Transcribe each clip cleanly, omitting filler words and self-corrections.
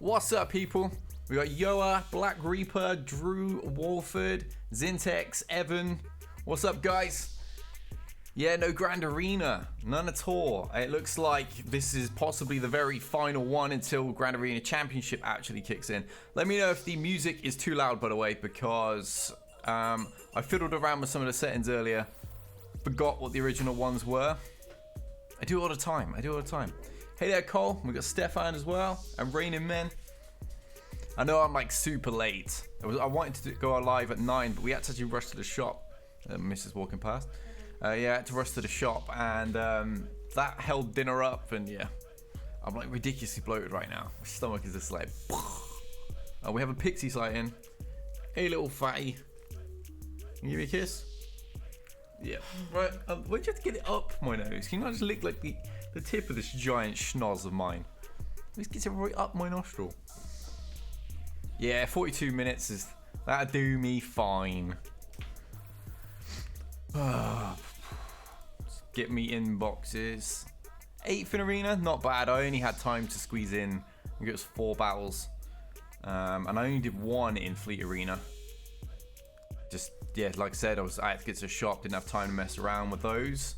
What's up, people? We got Yoa, Black Reaper, Drew, Walford, Zintex, Evan. What's up, guys? Yeah, no Grand Arena. None at all. It looks like this is possibly the very final one until Grand Arena Championship actually kicks in. Let me know if the music is too loud, by the way, because I fiddled around with some of the settings earlier. Forgot what the original ones were. I do it all the time. Hey there, Cole. We got Stefan as well, and Raining Men. I know I'm like super late. I wanted to go live at 9, but we had to actually rush to the shop. Mrs. walking past. Yeah, I had to rush to the shop, and that held dinner up, and yeah. I'm like ridiculously bloated right now. My stomach is just like... we have a Pixie sighting. Hey, little fatty. Can you give me a kiss? Yeah. Right, why'd you have to get it up my nose? Can you not just lick like the tip of this giant schnoz of mine? This gets it right up my nostril. Yeah, 42 minutes is... That'll do me fine. Get me in boxes. 8th in arena, not bad. I only had time to squeeze in. I think it was 4 battles. And I only did 1 in Fleet Arena. Just, yeah, like I said, I had to get to the shop, didn't have time to mess around with those.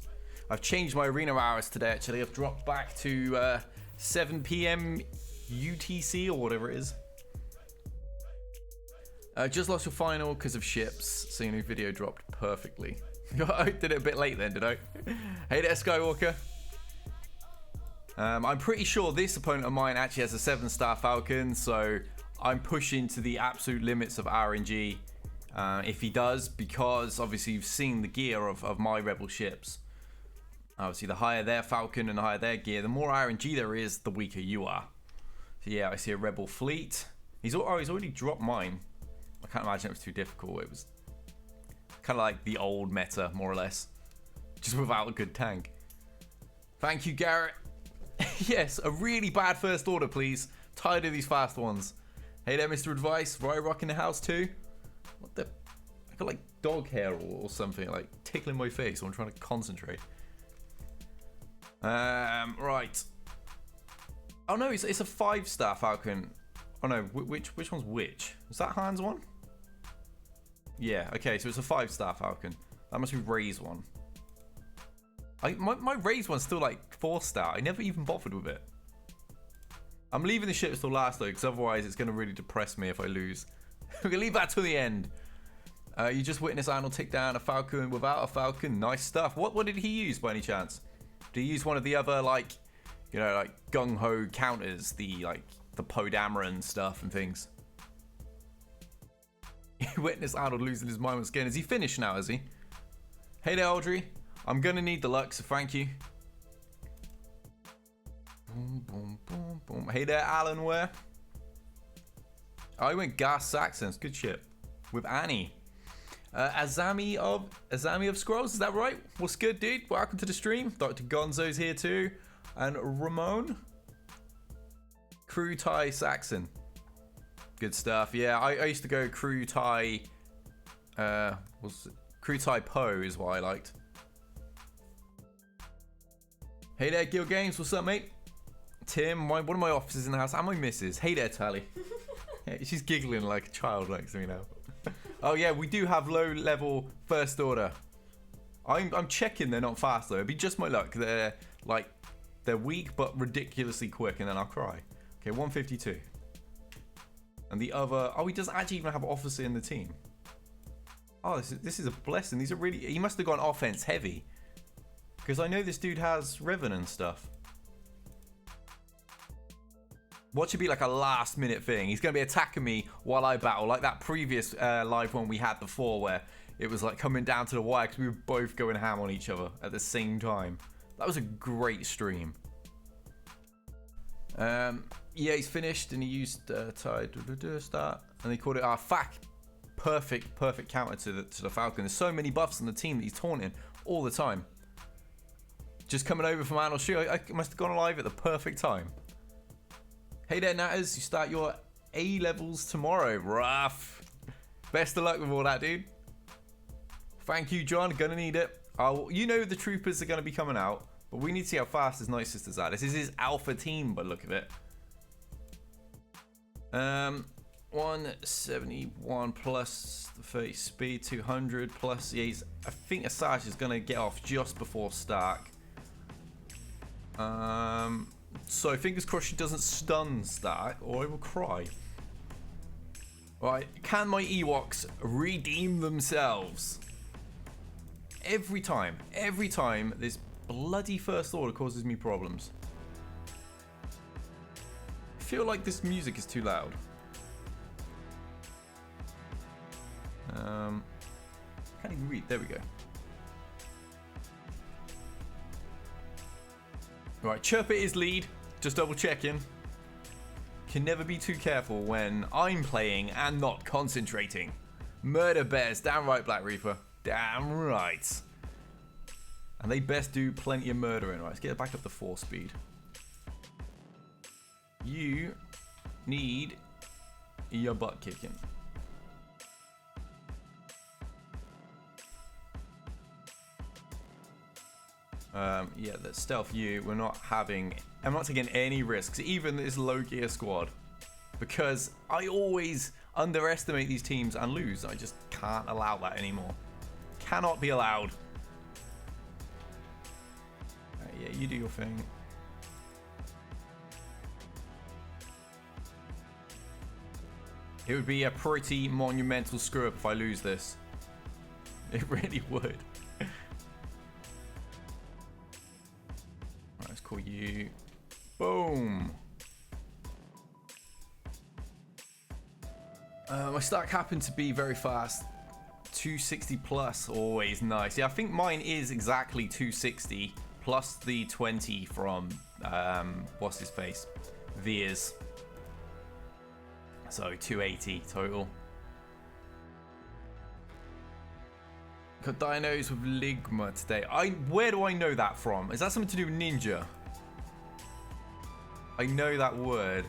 I've changed my arena hours today, actually. I've dropped back to 7 p.m. UTC or whatever it is. Just lost your final because of ships, so your new video dropped perfectly. I did it a bit late then, did I? Hey there, Skywalker. I'm pretty sure this opponent of mine actually has a 7-star Falcon, so I'm pushing to the absolute limits of RNG. If he does, because obviously you've seen the gear of my Rebel ships. Obviously, the higher their Falcon and the higher their gear, the more RNG there is, the weaker you are. So yeah, I see a Rebel fleet. He's already dropped mine. I can't imagine it was too difficult. It was kind of like the old meta, more or less. Just without a good tank. Thank you, Garrett. Yes, a really bad first order, please. Tired of these fast ones. Hey there, Mr. Advice. Roy Rock in the house too. What the... I got like dog hair or something, like tickling my face while I'm trying to concentrate. Right. Oh no, it's a 5-star Falcon. Oh no, which one's which? Is that Han's one? Yeah, okay, so it's a 5-star Falcon. That must be Ray's one. My Ray's one's still like 4-star. I never even bothered with it. I'm leaving the ships till last though, because otherwise it's going to really depress me if I lose. We're going to leave that till the end. You just witnessed Arnold take down a Falcon without a Falcon. Nice stuff. What did he use by any chance? Did he use one of the other, like, you know, like gung-ho counters, the Poe Dameron stuff and things? You witnessed Arnold losing his mind once again. Is he finished now, is he? Hey there, Audrey. I'm gonna need the luck, so thank you. Boom, boom, boom, boom. Hey there, Alan Ware. Oh, he went Gas Saxons. Good ship. With Annie. Azami of Scrolls, is that right? What's good, dude? Welcome to the stream. Dr. Gonzo's here too. And Ramon. Crew Thai Saxon. Good stuff. Yeah, I used to go Crew Thai. Crew Thai Poe is what I liked. Hey there, Guild Games. What's up, mate? Tim, one of my officers in the house, and my missus. Hey there, Tally. Yeah, she's giggling like a child next to me now. Oh yeah, we do have low-level first order. I'm checking they're not fast though. It'd be just my luck. They're weak but ridiculously quick, and then I'll cry. Okay, 152. And the other... Oh, he doesn't actually even have an officer in the team. Oh, this is a blessing. These are really... He must have gone offense heavy. Because I know this dude has Revan and stuff. What should be like a last minute thing? He's going to be attacking me while I battle. Like that previous live one we had before where it was like coming down to the wire because we were both going ham on each other at the same time. That was a great stream. Yeah, he's finished and he used Tide start and they called it FAC. Perfect counter to the Falcon. There's so many buffs on the team that he's taunting all the time. Just coming over from Arnold Shoe. I must have gone live at the perfect time. Hey there, Natters. You start your A levels tomorrow. Rough. Best of luck with all that, dude. Thank you, John. Gonna need it. You know the troopers are gonna be coming out, but we need to see how fast his Night Sisters are. This is his alpha team by the look of it. 171 plus the 30 speed, 200 plus. Yeah, I think Asajj is gonna get off just before Stark. So fingers crossed she doesn't stun Stark, or I will cry. Right, can my Ewoks redeem themselves? Every time this bloody First Order causes me problems. I feel like this music is too loud. Can't even read. There we go. Right, Chirpit is lead. Just double checking. Can never be too careful when I'm playing and not concentrating. Murder bears, damn right, Black Reaper. Damn right. And they best do plenty of murdering. Right, let's get it back up to 4 speed. You need your butt kicking. Yeah, let's stealth you. I'm not taking any risks, even this low gear squad, because I always underestimate these teams and lose. I just can't allow that anymore. Cannot be allowed. Yeah, you do your thing. It would be a pretty monumental screw up if I lose this. It really would. Right, let's call you. Boom. My stack happened to be very fast. 260 plus, always nice. Yeah, I think mine is exactly 260 plus the 20 from what's his face, Veers. So 280 total. Got dinos with Ligma today. Where do I know that from? Is that something to do with Ninja? I know that word.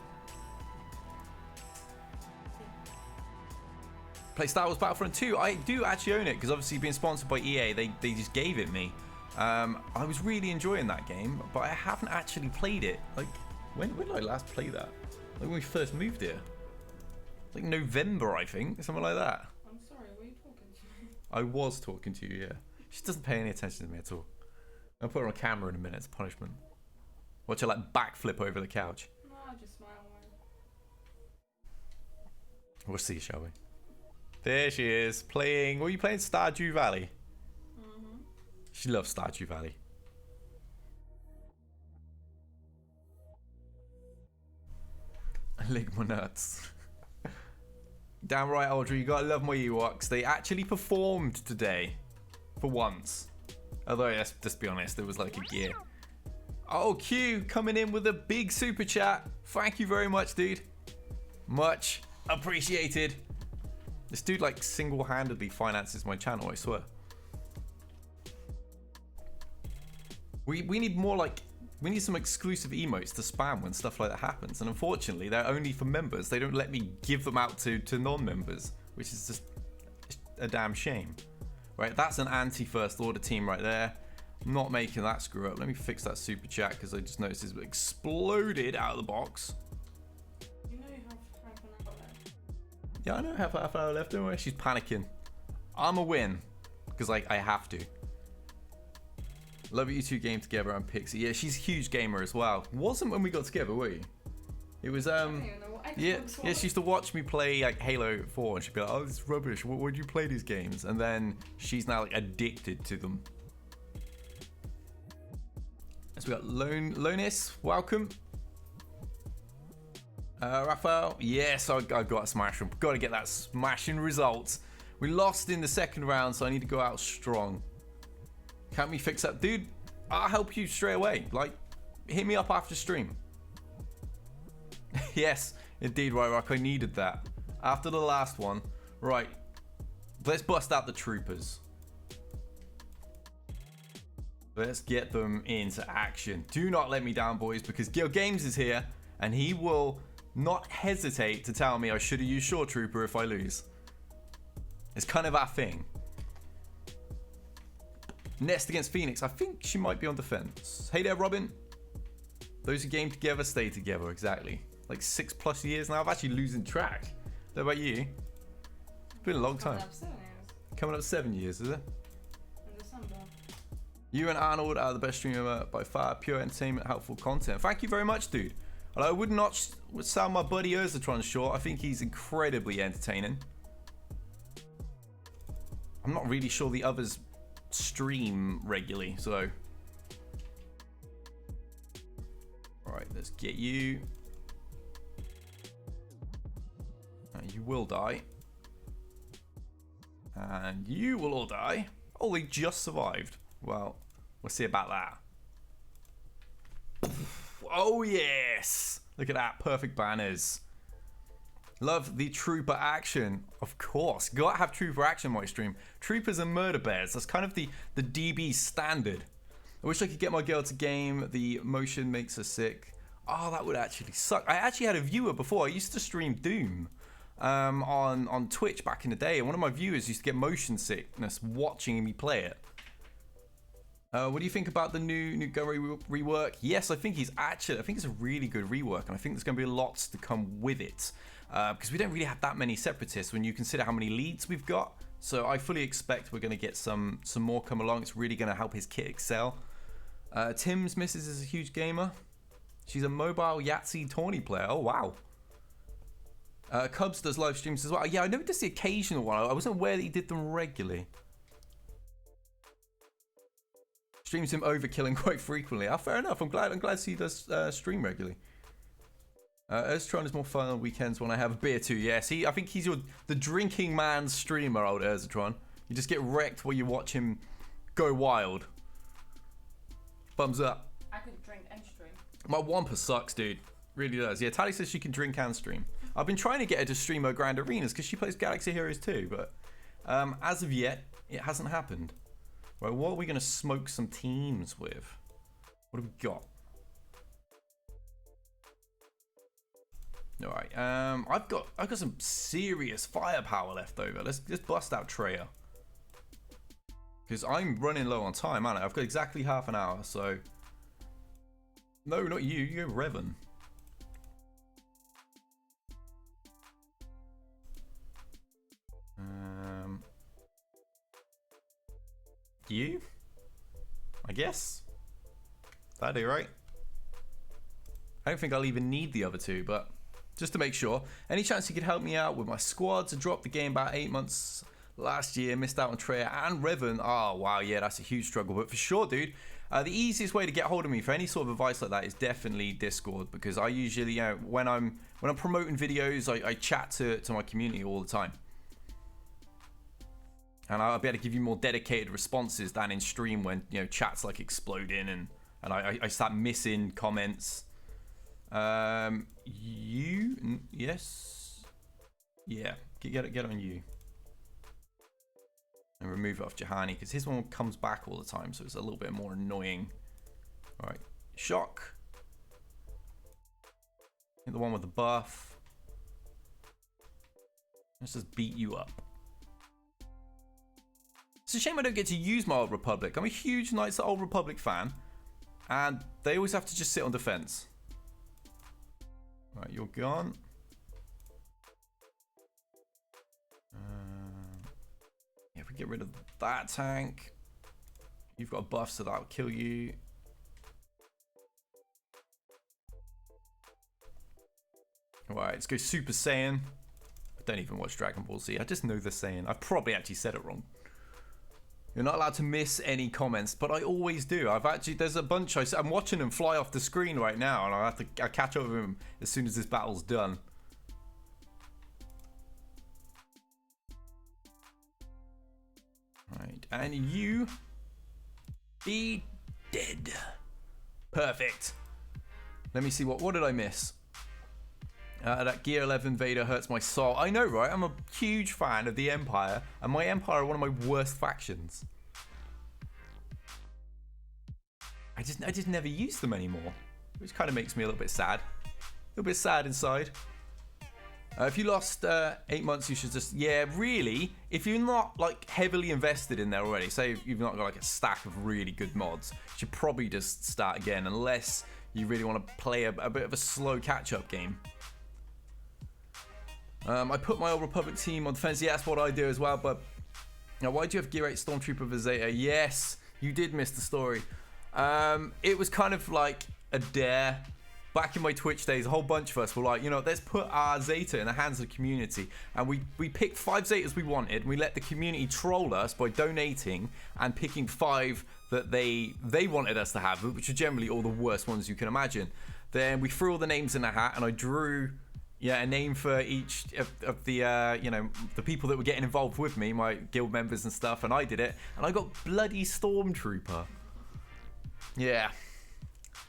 Play Star Wars Battlefront 2. I do actually own it because obviously being sponsored by EA, they just gave it me. I was really enjoying that game, but I haven't actually played it. Like, when did I last play that? Like when we first moved here. Like November, I think, something like that. I'm sorry, were you talking to me? I was talking to you, yeah. She doesn't pay any attention to me at all. I'll put her on camera in a minute. It's punishment. Watch her like backflip over the couch. No, I just smile. We'll see, shall we? There she is, playing. What are you playing? Stardew Valley. She loves Stardew Valley. Ligma nuts. Damn right, Audrey, you gotta love my Ewoks. They actually performed today. For once. Although, let's be honest, it was like a gear. Oh, Q coming in with a big super chat. Thank you very much, dude. Much appreciated. This dude, like, single-handedly finances my channel, I swear. We need more, like, we need some exclusive emotes to spam when stuff like that happens. And unfortunately, they're only for members. They don't let me give them out to non-members, which is just a damn shame. Right, that's an anti-First Order team right there. Not making that screw up. Let me fix that super chat because I just noticed it's exploded out of the box. You know you have half an hour left. Yeah, I know I have half an hour left. Don't worry, she's panicking. I'm a win because like I have to. Love you two game together and Pixie. Yeah, she's a huge gamer as well. Wasn't when we got together, were you? It was yeah, she used to watch me play like Halo 4 and she'd be like, oh, this is rubbish. Why do you play these games? And then she's now like addicted to them. So we got Lonis, welcome. Raphael, yes, I got a smash. Got to get that smashing result. We lost in the second round, so I need to go out strong. Can't we fix that? Dude, I'll help you straight away. Like, hit me up after stream. Yes, indeed, right, Rock. I needed that. After the last one. Right. Let's bust out the troopers. Let's get them into action. Do not let me down, boys, because Gil Games is here, and he will not hesitate to tell me I should have used Shore Trooper if I lose. It's kind of our thing. Nest against Phoenix. I think she might be on defense. Hey there, Robin. Those who game together stay together. Exactly. Like 6+ years now. I'm actually losing track. How about you? It's been a long time. Coming up 7 years, is it? In December. You and Arnold are the best streamer by far. Pure entertainment, helpful content. Thank you very much, dude. And I would not sound my buddy Urzatron short. I think he's incredibly entertaining. I'm not really sure the others stream regularly, so. Alright, let's get you. You will die. And you will all die. Oh, they just survived. Well, we'll see about that. Oh, yes. Look at that. Perfect banners. Love the trooper action. Of course. Gotta have trooper action on my stream. Troopers and murder bears. That's kind of the DB standard. I wish I could get my girl to game. The motion makes her sick. Oh, that would actually suck. I actually had a viewer before. I used to stream Doom on Twitch back in the day. And one of my viewers used to get motion sickness watching me play it. What do you think about the new gun rework? Yes, I think it's a really good rework, and I think there's going to be lots to come with it, because we don't really have that many separatists when you consider how many leads we've got. So I fully expect we're going to get some more come along. It's really going to help his kit excel. Tim's missus is a huge gamer. She's a mobile Yahtzee tourney player. Oh wow. Cubs does live streams as well. Yeah, I know he does the occasional one. I wasn't aware that he did them regularly. Streams him overkilling quite frequently. Fair enough. I'm glad he does stream regularly. Urzatron is more fun on weekends when I have a beer too. Yes, I think he's the drinking man streamer, old Urzatron. You just get wrecked while you watch him go wild. Thumbs up. I could drink and stream. My Wampa sucks, dude. Really does. Yeah, Tally says she can drink and stream. I've been trying to get her to stream her Grand Arenas because she plays Galaxy Heroes too, but as of yet, it hasn't happened. Right, what are we going to smoke some teams with? What have we got? All right, I've got some serious firepower left over. Let's bust out Treya, because I'm running low on time, aren't I? I've got exactly half an hour, so no, not you. You go Revan. You? I guess. That'd do, right? I don't think I'll even need the other two, but just to make sure. Any chance you could help me out with my squads? I dropped the game about 8 months last year, missed out on Treya and Revan. Oh, wow, yeah, that's a huge struggle. But for sure, dude, the easiest way to get hold of me for any sort of advice like that is definitely Discord, because I usually, you know, when I'm promoting videos, I chat to my community all the time. And I'll be able to give you more dedicated responses than in stream when, you know, chat's like exploding and I start missing comments. Yes. Yeah, get on you. And remove it off Jahani, because his one comes back all the time, so it's a little bit more annoying. All right, Shock. Get the one with the buff. Let's just beat you up. It's a shame I don't get to use my Old Republic. I'm a huge Knights of the Old Republic fan, and they always have to just sit on defense. Right, you're gone. Yeah, if we get rid of that tank, you've got a buff, so that'll kill you. Alright, let's go Super Saiyan. I don't even watch Dragon Ball Z. I just know the Saiyan. I've probably actually said it wrong. You're not allowed to miss any comments, but I always do. There's a bunch. I'm watching them fly off the screen right now, and I'll catch up with them as soon as this battle's done. Right, and you be dead. Perfect. Let me see, what did I miss? That Gear 11 Vader hurts my soul. I know, right? I'm a huge fan of the Empire, and my Empire are one of my worst factions. I just never use them anymore, which kind of makes me a little bit sad. A little bit sad inside. If you lost 8 months, you should just, yeah, really, if you're not like heavily invested in there already, say you've not got like a stack of really good mods, you should probably just start again, unless you really want to play a bit of a slow catch-up game. I put my Old Republic team on defense. Yeah, that's what I do as well, but now why do you have Gear 8 Stormtrooper Vizeta? Yes, you did miss the story. It was kind of like a dare. Back in my Twitch days, a whole bunch of us were like, you know, let's put our Zeta in the hands of the community. And we picked 5 Zetas we wanted. And we let the community troll us by donating and picking 5 that they wanted us to have, which are generally all the worst ones you can imagine. Then we threw all the names in a hat, and I drew, a name for each of the, the people that were getting involved with me, my guild members and stuff, and I did it. And I got bloody Stormtrooper. Yeah.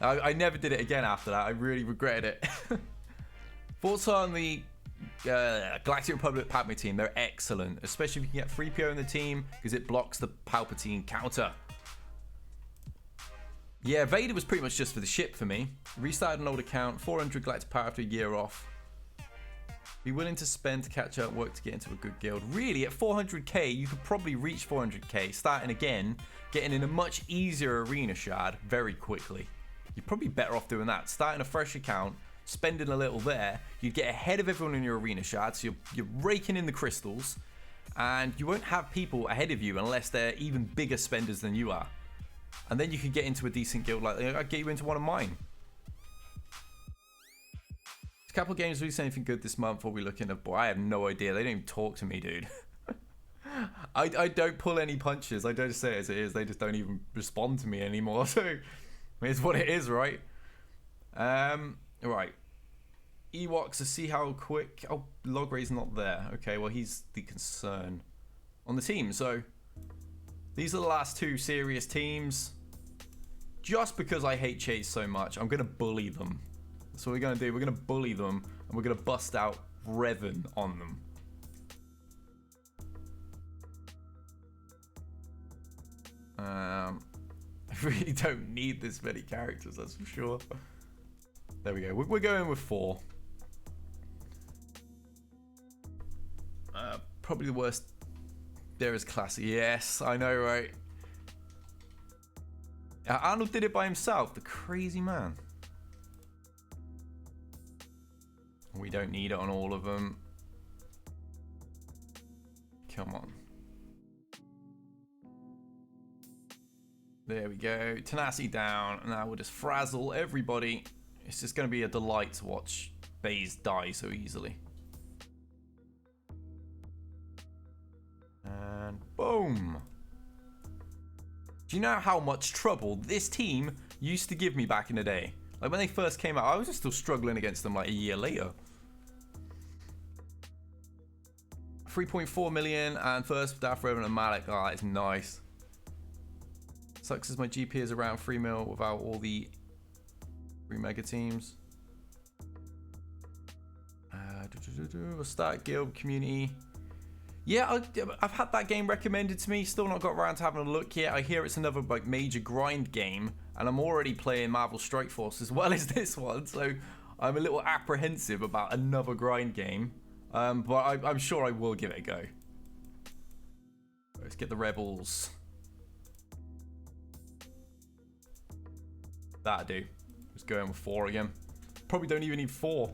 I never did it again after that. I really regretted it. Thoughts on the Galactic Republic Padme team? They're excellent, especially if you can get 3PO in the team because it blocks the Palpatine counter. Yeah, Vader was pretty much just for the ship for me. Restarted an old account, 400 Galactic Power after a year off. Be willing to spend to catch up, work to get into a good guild. Really, at 400k, you could probably reach 400k, starting again, getting in a much easier arena shard very quickly. You're probably better off doing that. Starting a fresh account, spending a little there, you get ahead of everyone in your arena shard, so you're raking in the crystals, and you won't have people ahead of you unless they're even bigger spenders than you are. And then you can get into a decent guild, like I'd get you into one of mine. A couple of games released anything good this month, or we looking at? Boy, I have no idea. They don't even talk to me, dude. I don't pull any punches. I don't say it as it is. They just don't even respond to me anymore. So it's what it is, right? Right. Ewoks to see how quick. Oh, Logray's not there. Okay, well, he's the concern on the team. So these are the last 2 serious teams. Just because I hate Chase so much, I'm going to bully them. That's what we're going to do. We're going to bully them, and we're going to bust out Revan on them. I really don't need this many characters, that's for sure. There we go. We're going with 4. Probably the worst. There is classic. Yes, I know, right? Arnold did it by himself. The crazy man. We don't need it on all of them. Come on. There we go. Tenacity down. Now we'll just frazzle everybody. It's just going to be a delight to watch Baze die so easily. And boom. Do you know how much trouble this team used to give me back in the day? Like when they first came out, I was just still struggling against them like a year later. 3.4 million and first Darth Revan and Malak. Oh, it's nice. Sucks as my GP is around 3 mil without all the 3 mega teams. We'll start guild community. Yeah, I've had that game recommended to me. Still not got around to having a look yet. I hear it's another like major grind game, and I'm already playing Marvel Strike Force as well as this one, so I'm a little apprehensive about another grind game. But I'm sure I will give it a go. Let's get the Rebels. That'll do. Just going with 4 again. Probably don't even need 4.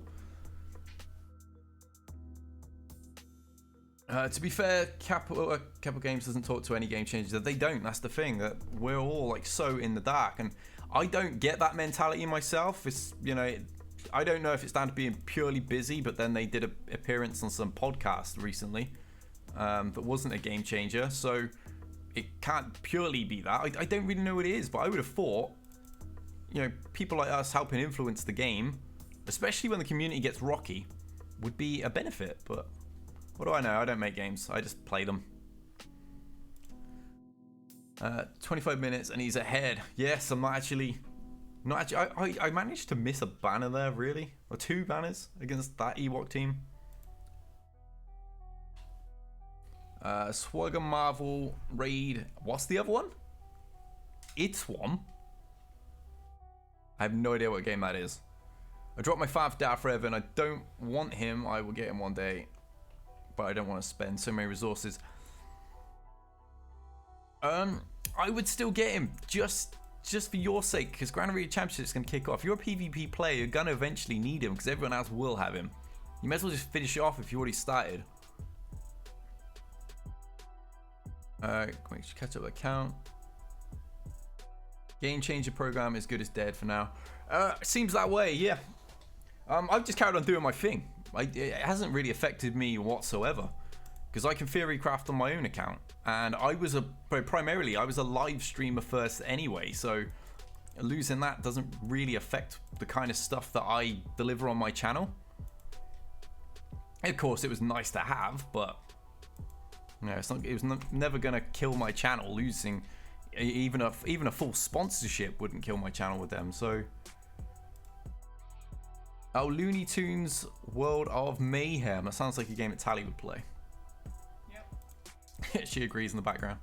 To be fair, Capital Games doesn't talk to any game changers. They don't. That's the thing. That we're all like so in the dark, and I don't get that mentality myself. It's I don't know if it's down to being purely busy, but then they did an appearance on some podcast recently that wasn't a game changer, so it can't purely be that. I don't really know what it is, but I would have thought, people like us helping influence the game, especially when the community gets rocky, would be a benefit. But what do I know? I don't make games. I just play them. 25 minutes and he's ahead. Yes, I'm not actually. I managed to miss a banner there, really, or 2 banners against that Ewok team. SWGOH Marvel raid. What's the other one? It's one. I have no idea what game that is. I dropped my 5th Darth Revan. I don't want him. I will get him one day, but I don't want to spend so many resources. I would still get him just just for your sake, because Grand Arena Championship is going to kick off. If you're a PvP player, you're going to eventually need him because everyone else will have him. You may as well just finish it off if you already started. Catch up account. Game changer program is good as dead for now. Seems that way, yeah. I've just carried on doing my thing. It hasn't really affected me whatsoever because I can theory craft on my own account, and primarily I was a live streamer first anyway, so losing that doesn't really affect the kind of stuff that I deliver on my channel. Of course, it was nice to have, but it was never gonna kill my channel. Losing even a full sponsorship wouldn't kill my channel with them. So, Looney Tunes World of Mayhem. That sounds like a game that Tally would play. Yep. She agrees in the background.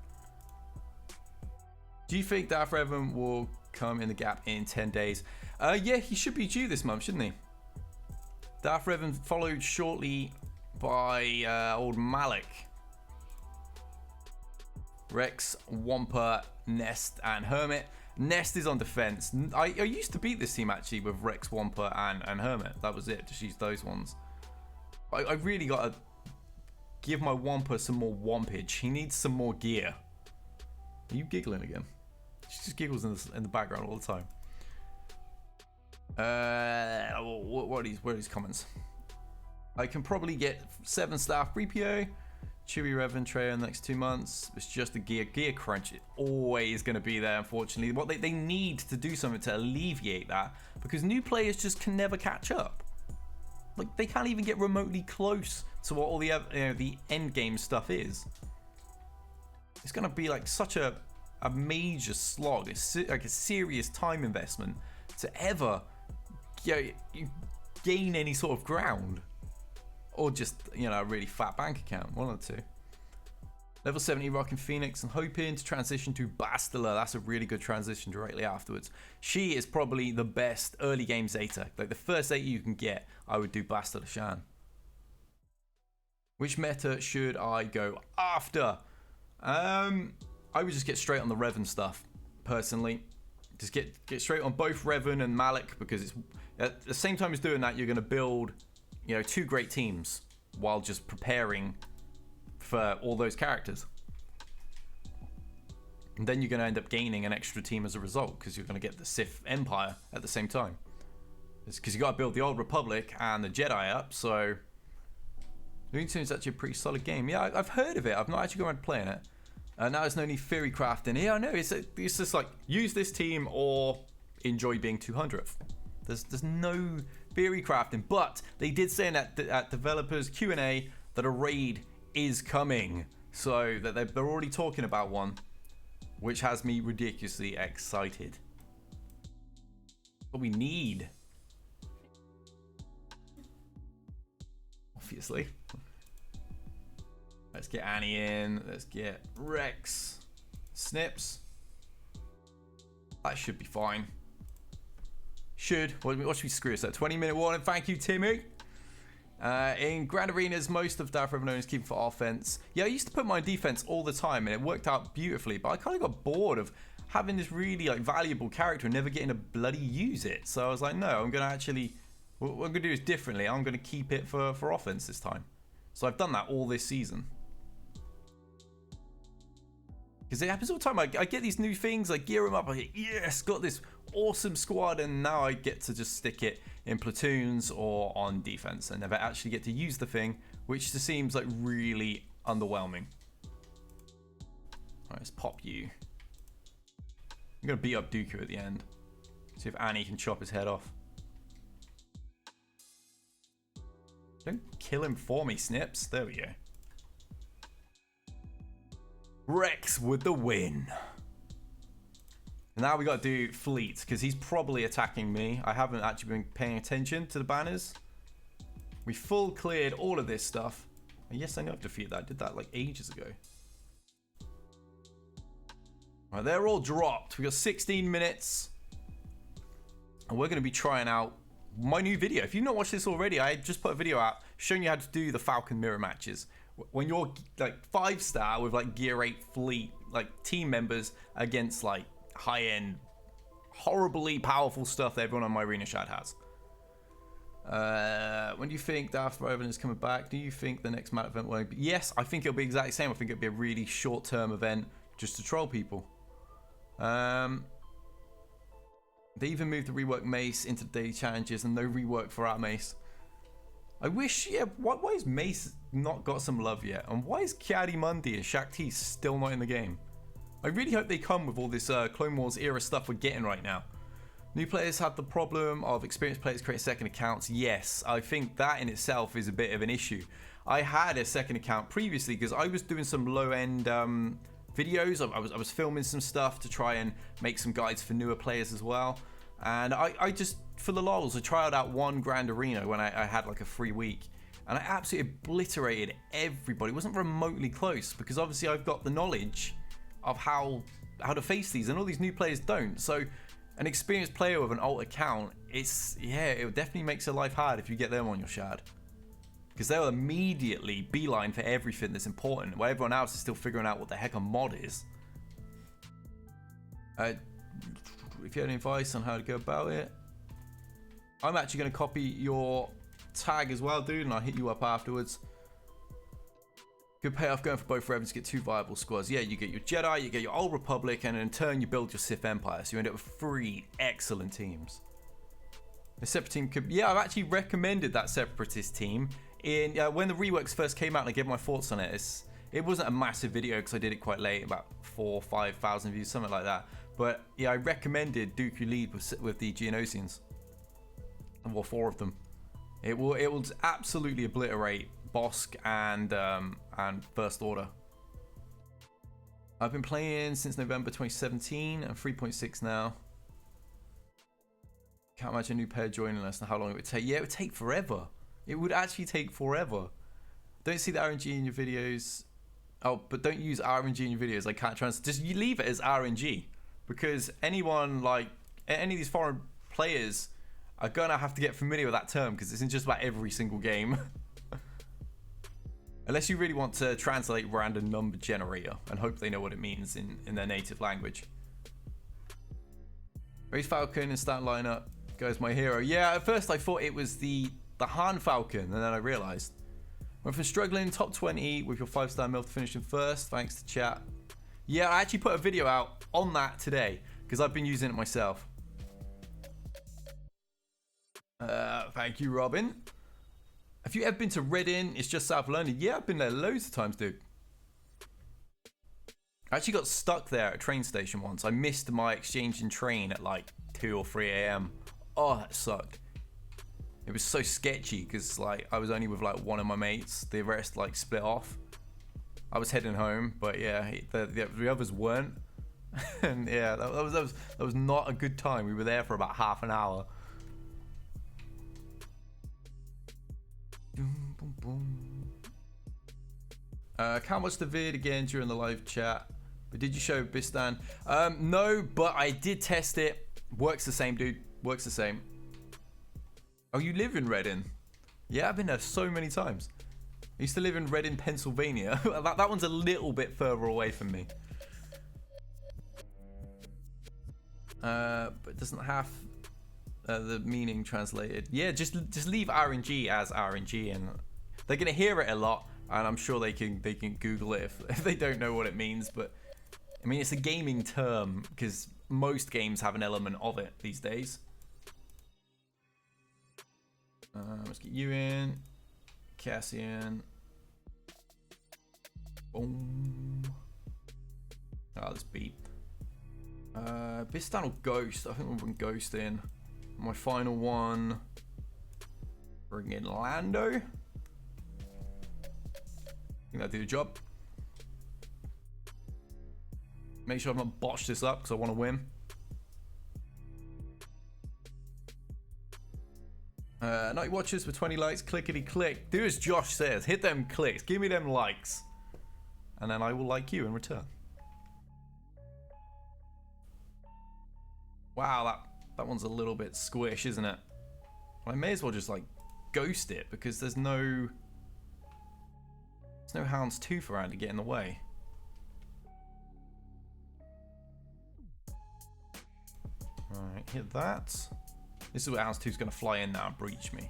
Do you think Darth Revan will come in the gap in 10 days? Yeah, he should be due this month, shouldn't he? Darth Revan followed shortly by old Malik. Rex, Wampa, Nest, and Hermit. Nest is on defense. I used to beat this team actually with Rex, Wampa, and Hermit. That was it. Just use those ones. I really got to give my Wampa some more Wampage. He needs some more gear. Are you giggling again? She just giggles in the background all the time. What are these comments? I can probably get 7 staff 3PO. Chewy Revan Trail in the next 2 months. It's just a gear crunch. It's always going to be there, unfortunately. What they need to do something to alleviate that, because new players just can never catch up. Like, they can't even get remotely close to what all the the end game stuff is. It's going to be like such a major slog. It's like a serious time investment to ever gain any sort of ground. Or just, a really fat bank account. One of the two. Level 70 rocking Phoenix and hoping to transition to Bastila. That's a really good transition directly afterwards. She is probably the best early game Zeta. Like the first Zeta you can get, I would do Bastila Shan. Which meta should I go after? I would just get straight on the Revan stuff, personally. Just get straight on both Revan and Malik, because it's at the same time as doing that, you're going to build 2 great teams while just preparing for all those characters. And then you're going to end up gaining an extra team as a result, because you're going to get the Sith Empire at the same time. It's because you got to build the Old Republic and the Jedi up, so Looney Tunes is actually a pretty solid game. Yeah, I've heard of it. I've not actually gone around playing it. Now there's no need theory crafting. Yeah, I know. It's just like, use this team or enjoy being 200th. There's no theory crafting, but they did say in at developers Q&A that a raid is coming, so that they're already talking about one, which has me ridiculously excited. What we need, obviously. Let's get Annie in. Let's get Rex, Snips. That should be fine. What should we screw us at? 20-minute warning. Thank you, Timmy. In Grand Arenas, most of Darth Revan is keeping for offense. Yeah, I used to put my defense all the time, and it worked out beautifully. But I kind of got bored of having this really valuable character and never getting to bloody use it. So I was like, no, I'm gonna actually. What I'm gonna do is differently. I'm gonna keep it for offense this time. So I've done that all this season. Because it happens all the time. I get these new things, I gear them up, I get, yes, got this awesome squad, and now I get to just stick it in platoons or on defense and never actually get to use the thing, which just seems like really underwhelming. Alright, let's pop you. I'm going to beat up Dooku at the end. See if Annie can chop his head off. Don't kill him for me, Snips. There we go. Rex with the win. Now we got to do Fleet, because he's probably attacking me. I haven't actually been paying attention to the banners. We full cleared all of this stuff. And yes, I know I've defeated that. I did that like ages ago. Right, they're all dropped. We got 16 minutes. And we're going to be trying out my new video. If you've not watched this already, I just put a video out showing you how to do the Falcon mirror matches. When you're like 5-star with like Gear 8 Fleet, like team members against like high-end horribly powerful stuff that everyone on my arena shad has. When do you think Darth Revan is coming back? Do you think the next map event will be? Yes, I think it'll be exactly the same. I think it'll be a really short-term event just to troll people. They even moved the rework Mace into the daily challenges and no rework for our Mace. I wish, yeah, why is Mace not got some love yet? And why is Kiadi Mundi and Shaq T still not in the game? I really hope they come with all this Clone Wars era stuff we're getting right now. New players have the problem of experienced players create second accounts. Yes, I think that in itself is a bit of an issue. I had a second account previously because I was doing some low-end videos. I was filming some stuff to try and make some guides for newer players as well. And I just, for the lols, I tried out one Grand Arena when I had like a free week. And I absolutely obliterated everybody. It wasn't remotely close because obviously I've got the knowledge of how to face these, and all these new players don't. So an experienced player with an alt account, it definitely makes your life hard if you get them on your shard. Because they'll immediately beeline for everything that's important, while everyone else is still figuring out what the heck a mod is. If you had any advice on how to go about it, I'm actually going to copy your tag as well, dude, and I'll hit you up afterwards. Good payoff going for both Revens to get 2 viable squads. Yeah, you get your Jedi, you get your Old Republic, and in turn you build your Sith Empire, so you end up with 3 excellent teams. The Separate team could... Yeah, I've actually recommended that Separatist team in when the reworks first came out, and I gave my thoughts on it. It wasn't a massive video because I did it quite late, about 4,000 or 5,000 views, something like that. But yeah, I recommended Dooku lead with the Geonosians. Well, 4 of them. It will absolutely obliterate Bosk and First Order. I've been playing since November 2017 and 3.6 now. Can't imagine a new player joining us and how long it would take. Yeah, it would take forever. It would actually take forever. Don't see the RNG in your videos. Oh, but don't use RNG in your videos. I can't trans. Just you leave it as RNG, because anyone like any of these foreign players are gonna have to get familiar with that term because it's in just about every single game. Unless you really want to translate random number generator and hope they know what it means in their native language. Race Falcon and start lineup. Goes my hero. Yeah, at first I thought it was the Han Falcon, and then I realized. Went from struggling top 20 with your 5-star MILF to finishing first, thanks to chat. Yeah, I actually put a video out on that today because I've been using it myself. Thank you, Robin. Have you ever been to Reading? It's just south of London. Yeah, I've been there loads of times, dude. I actually got stuck there at a train station once. I missed my exchanging train at like 2 or 3 a.m. Oh, that sucked. It was so sketchy because like I was only with like one of my mates. The rest like split off. I was heading home, but yeah, the others weren't. And yeah, that was not a good time. We were there for about half an hour. Can't watch the vid again during the live chat, but did you show Bistan? No, but I did test it. Works the same, dude. Works the same. Oh, you live in Reading? Yeah, I've been there so many times. I used to live in Reading, Pennsylvania. that one's a little bit further away from me. But it doesn't have the meaning translated. Yeah, just leave RNG as RNG, and they're gonna hear it a lot, and I'm sure they can Google it if they don't know what it means. But I mean, it's a gaming term because most games have an element of it these days. Let's get you in, Cassian. Boom. Oh, this beat. Bistan or Ghost? I think we'll bring Ghost in. My final one. Bring in Lando. I think that'll do the job. Make sure I've not botched this up because I want to win. Night watchers for 20 likes. Clickety click. Do as Josh says. Hit them clicks. Give me them likes. And then I will like you in return. Wow, that one's a little bit squish, isn't it? I may as well just like ghost it because there's no hound's tooth around to get in the way. Alright, hit that. This is where House 2 is going to fly in now and breach me.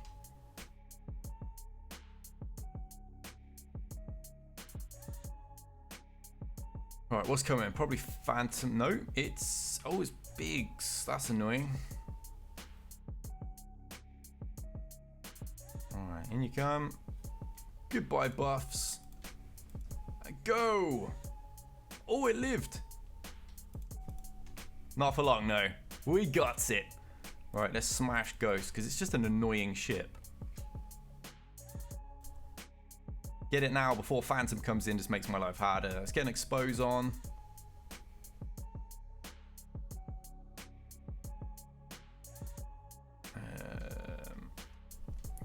Alright, what's coming? Probably Phantom. No, it's... Oh, it's Biggs. That's annoying. Alright, in you come. Goodbye, buffs. Go! Oh, it lived. Not for long, no. We got it. Right, let's smash Ghost, because it's just an annoying ship. Get it now before Phantom comes in, just makes my life harder. Let's get an expose on.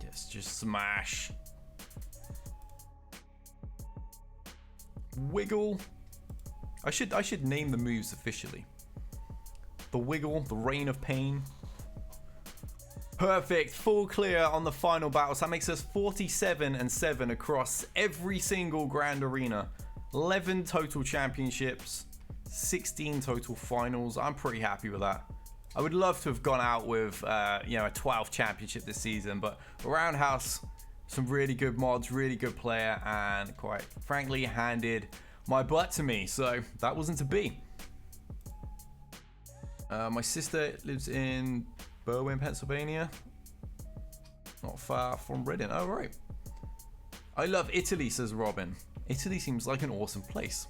Yes, just smash. Wiggle. I should name the moves officially. The Wiggle, the Reign of Pain. Perfect, full clear on the final battle. So that makes us 47-7 across every single Grand Arena. 11 total championships, 16 total finals. I'm pretty happy with that. I would love to have gone out with a 12th championship this season, but Roundhouse, some really good mods, really good player, and quite frankly handed my butt to me. So that wasn't to be. My sister lives in Berwyn, Pennsylvania. Not far from Reading. Oh, right. I love Italy, says Robin. Italy seems like an awesome place.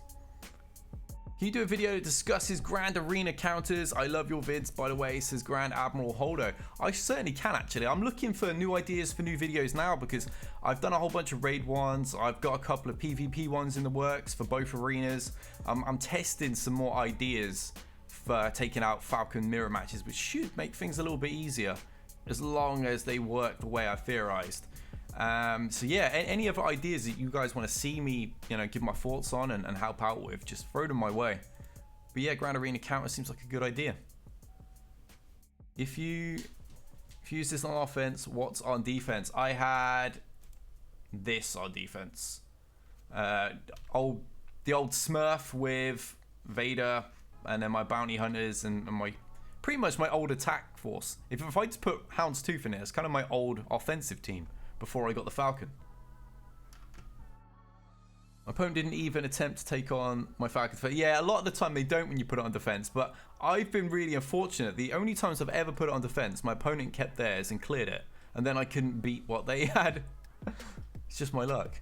Can you do a video that discusses Grand Arena counters? I love your vids, by the way, says Grand Admiral Holdo. I certainly can, actually. I'm looking for new ideas for new videos now because I've done a whole bunch of raid ones. I've got a couple of PvP ones in the works for both arenas. I'm testing some more ideas for taking out Falcon mirror matches, which should make things a little bit easier as long as they work the way I theorized. So yeah, any other ideas that you guys want to see me, give my thoughts on and help out with, just throw them my way. But yeah, Grand Arena counter seems like a good idea. If you use this on offense, what's on defense? I had this on defense. The old Smurf with Vader, and then my bounty hunters and my pretty much my old attack force. If I just put Houndstooth in it, it's kind of my old offensive team before I got the Falcon. My opponent didn't even attempt to take on my Falcon. Yeah, a lot of the time they don't when you put it on defense, but I've been really unfortunate. The only times I've ever put it on defense, my opponent kept theirs and cleared it, and then I couldn't beat what they had. It's just my luck.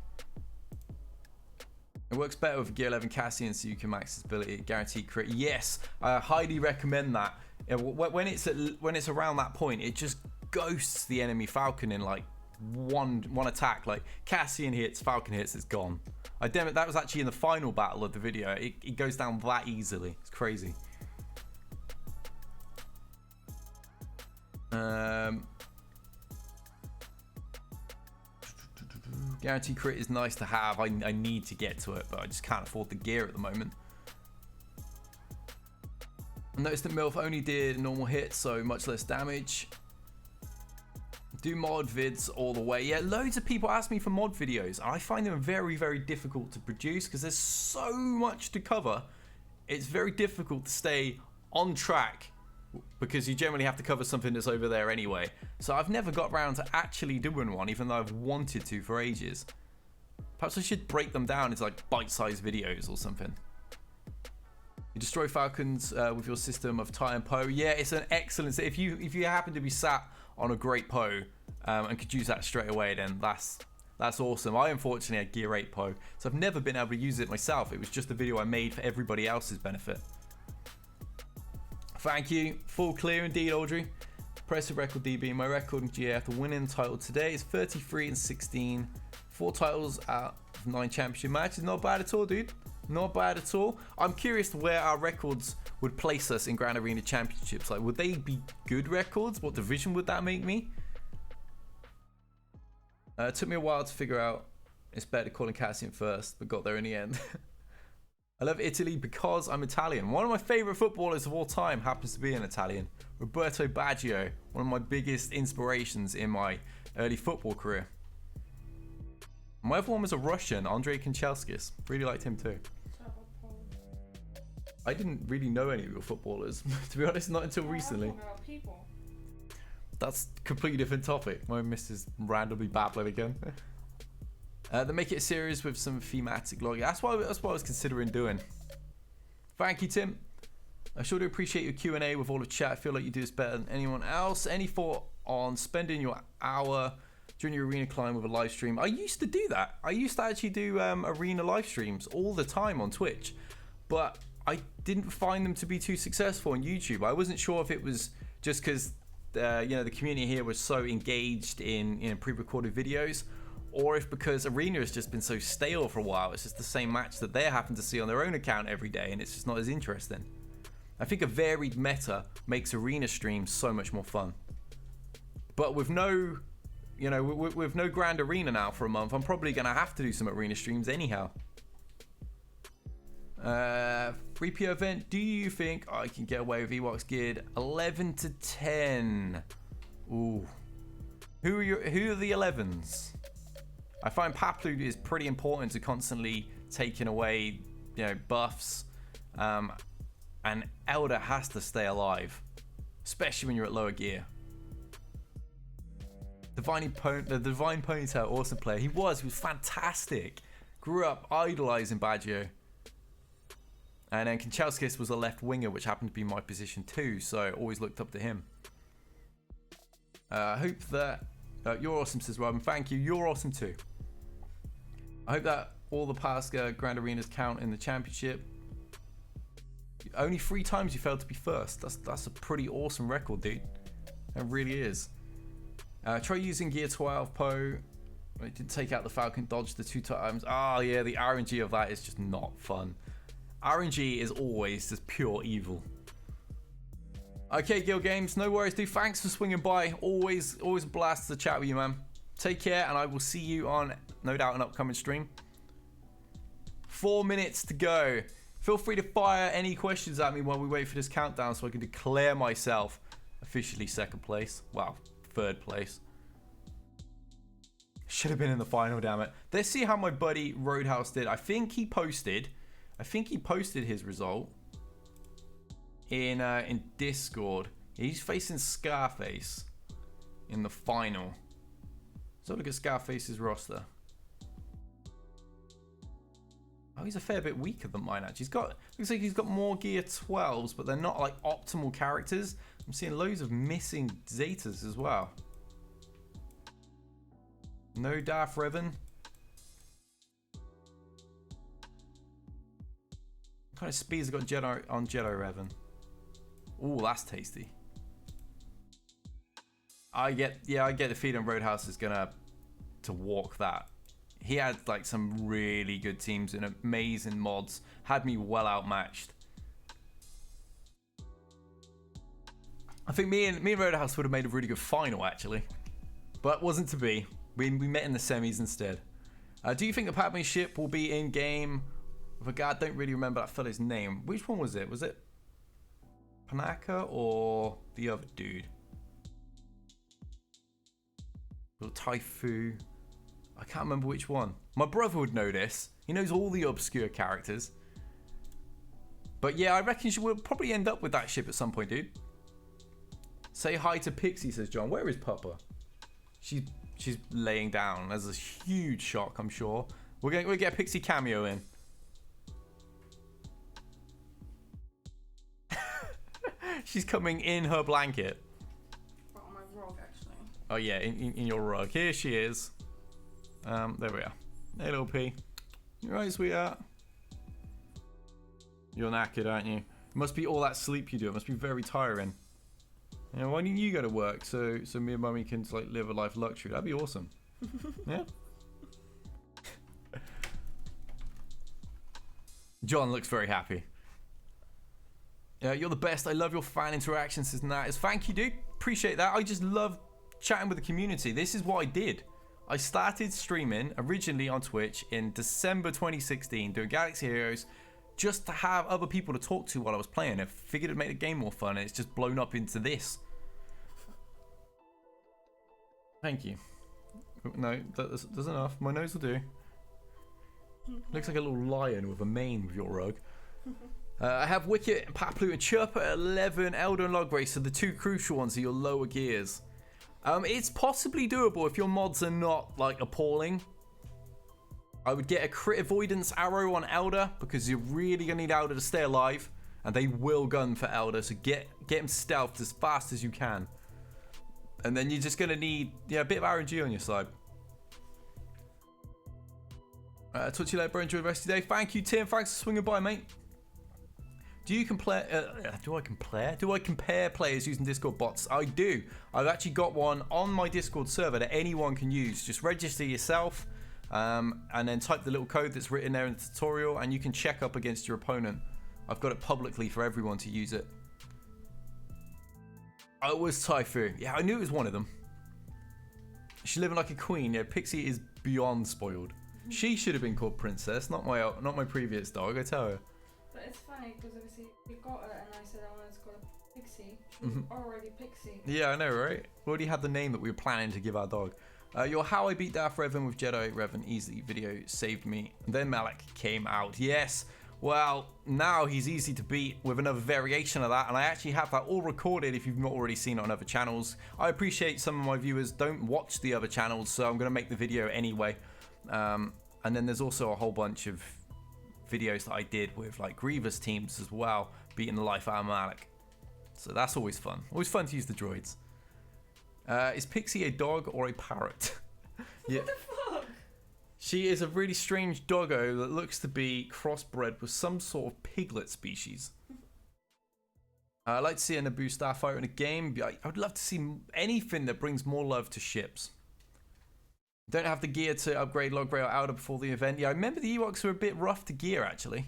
It works better with Gear 11 Cassian, so you can max his ability, guaranteed crit. Yes, I highly recommend that. When it's around that point, it just ghosts the enemy Falcon in like one attack. Like Cassian hits, Falcon hits, it's gone. That was actually in the final battle of the video. It goes down that easily. It's crazy. Guaranteed crit is nice to have. I need to get to it, but I just can't afford the gear at the moment. I noticed that MILF only did normal hits, so much less damage. Do mod vids all the way. Yeah, loads of people ask me for mod videos, and I find them very, very difficult to produce because there's so much to cover. It's very difficult to stay on track because you generally have to cover something that's over there anyway. So I've never got around to actually doing one, even though I've wanted to for ages. Perhaps I should break them down into like bite-sized videos or something. You destroy Falcons with your system of tie and Poe. Yeah, it's an excellent. If you happen to be sat on a great Poe and could use that straight away, then that's awesome. I unfortunately had Gear 8 Poe, so I've never been able to use it myself. It was just a video I made for everybody else's benefit. Thank you. Full clear indeed, Audrey. Impressive record, DB. My record in GF, the winning title today is 33-16. 4 titles out of 9 championship matches. Not bad at all, dude. Not bad at all. I'm curious to where our records would place us in Grand Arena Championships. Like, would they be good records? What division would that make me? It took me a while to figure out it's better calling Cassian first, but got there in the end. I love Italy because I'm Italian. One of my favorite footballers of all time happens to be an Italian. Roberto Baggio, one of my biggest inspirations in my early football career. My other one was a Russian, Andrei Kanchelskis. Really liked him too. I didn't really know any of your footballers, to be honest, not until recently. I'm talking about people. That's a completely different topic. My missus randomly babbling again. They make it a series with some thematic logic. That's what I was considering doing. Thank you, Tim. I sure do appreciate your Q&A with all the chat. I feel like you do this better than anyone else. Any thought on spending your hour during your arena climb with a live stream? I used to do that. I used to actually do arena live streams all the time on Twitch, but I didn't find them to be too successful on YouTube. I wasn't sure if it was just because the community here was so engaged in pre-recorded videos, or if because arena has just been so stale for a while. It's just the same match that they happen to see on their own account every day, and it's just not as interesting. I think a varied meta makes arena streams so much more fun. But with no, with no grand arena now for a month, I'm probably gonna have to do some arena streams anyhow. 3P event. Do you think I can get away with Ewoks geared 11 to 10? Ooh. Who are the 11s? I find Paplu is pretty important to constantly taking away, buffs. And Elder has to stay alive, especially when you're at lower gear. The Divine Ponytail, awesome player. He was fantastic. Grew up idolizing Baggio. And then Kanchelskis was a left winger, which happened to be my position too, so I always looked up to him. I hope that you're awesome, says Robin. Thank you. You're awesome too. I hope that all the past Grand Arenas count in the championship. Only 3 times you failed to be first. That's a pretty awesome record, dude. It really is. Try using Gear 12 Poe. It didn't take out the Falcon, dodged the 2 times. Oh yeah, the RNG of that is just not fun. RNG is always just pure evil. Okay, Guild Games, no worries, dude. Thanks for swinging by. Always a blast to chat with you, man. Take care, and I will see you on, no doubt, an upcoming stream. 4 minutes to go. Feel free to fire any questions at me while we wait for this countdown so I can declare myself officially 2nd place. Well, 3rd place. Should have been in the final, damn it. Let's see how my buddy Roadhouse did. I think he posted his result in Discord. He's facing Scarface in the final. So look at Scarface's roster. Oh, he's a fair bit weaker than mine, actually. Looks like he's got more gear 12s, but they're not like optimal characters. I'm seeing loads of missing Zetas as well. No Darth Revan. What kind of speeds have got Jedi on Jedi Revan? Ooh, that's tasty. I get the feeling Roadhouse is gonna to walk that. He had like some really good teams and amazing mods. Had me well outmatched. I think me and Roadhouse would have made a really good final actually, but wasn't to be. We met in the semis instead. Do you think the Padme ship will be in game with a guy? I don't really remember that fella's name. Which one was it? Was it Panaka or the other dude? Little Taifu. I can't remember which one. My brother would know this. He knows all the obscure characters. But yeah, I reckon we'll probably end up with that ship at some point, dude. Say hi to Pixie, says John. Where is Papa? She's laying down. There's a huge shock, I'm sure. We'll get a Pixie cameo in. She's coming in her blanket. On my rug, actually. Oh yeah, in your rug. Here she is. There we are. Hey, little P. You right, sweetheart? You're knackered, aren't you? It must be all that sleep you do. It must be very tiring. Why don't you go to work so me and Mummy can like live a life of luxury? That'd be awesome. Yeah. John looks very happy. You're the best. I love your fan interactions, says Nat. Thank you, dude. Appreciate that. I just love chatting with the community. This is what I did. I started streaming originally on Twitch in December 2016, doing Galaxy Heroes, just to have other people to talk to while I was playing. I figured it'd make the game more fun, and it's just blown up into this. Thank you. No, that's enough. My nose will do. Looks like a little lion with a mane with your rug. I have Wicket, Paplu, and Chirp at 11. Elder and Logray, so the two crucial ones are your lower gears. It's possibly doable if your mods are not like appalling. I would get a crit avoidance arrow on Elder because you're really gonna need Elder to stay alive, and they will gun for Elder. So get him stealthed as fast as you can, and then you're just gonna need a bit of RNG on your side. Talk to you later, bro. Enjoy the rest of your day. Thank you, Tim. Thanks for swinging by, mate. Do I compare players using Discord bots? I do. I've actually got one on my Discord server that anyone can use. Just register yourself, and then type the little code that's written there in the tutorial, and you can check up against your opponent. I've got it publicly for everyone to use it. Oh, it was Taifu. Yeah, I knew it was one of them. She's living like a queen. Yeah, Pixie is beyond spoiled. She should have been called Princess, not my previous dog, I tell her. But it's funny because obviously you got her and I said I wanted to call her Pixie. She was already Pixie. Yeah, I know, right? We already had the name that we were planning to give our dog. Your How I Beat Darth Revan with Jedi Revan Easy video saved me. Then Malak came out. Yes. Well, now he's easy to beat with another variation of that, and I actually have that all recorded if you've not already seen it on other channels. I appreciate some of my viewers don't watch the other channels, so I'm going to make the video anyway. And then there's also a whole bunch of videos that I did with like Grievous teams as well, beating the life out of Malak. So that's always fun. Always fun to use the droids. Is Pixie a dog or a parrot? Yeah. What the fuck? She is a really strange doggo that looks to be crossbred with some sort of piglet species. I'd like to see a Naboo Starfighter in a game. I would love to see anything that brings more love to ships. Don't have the gear to upgrade Logray or Elder before the event. Yeah, I remember the Ewoks were a bit rough to gear, actually.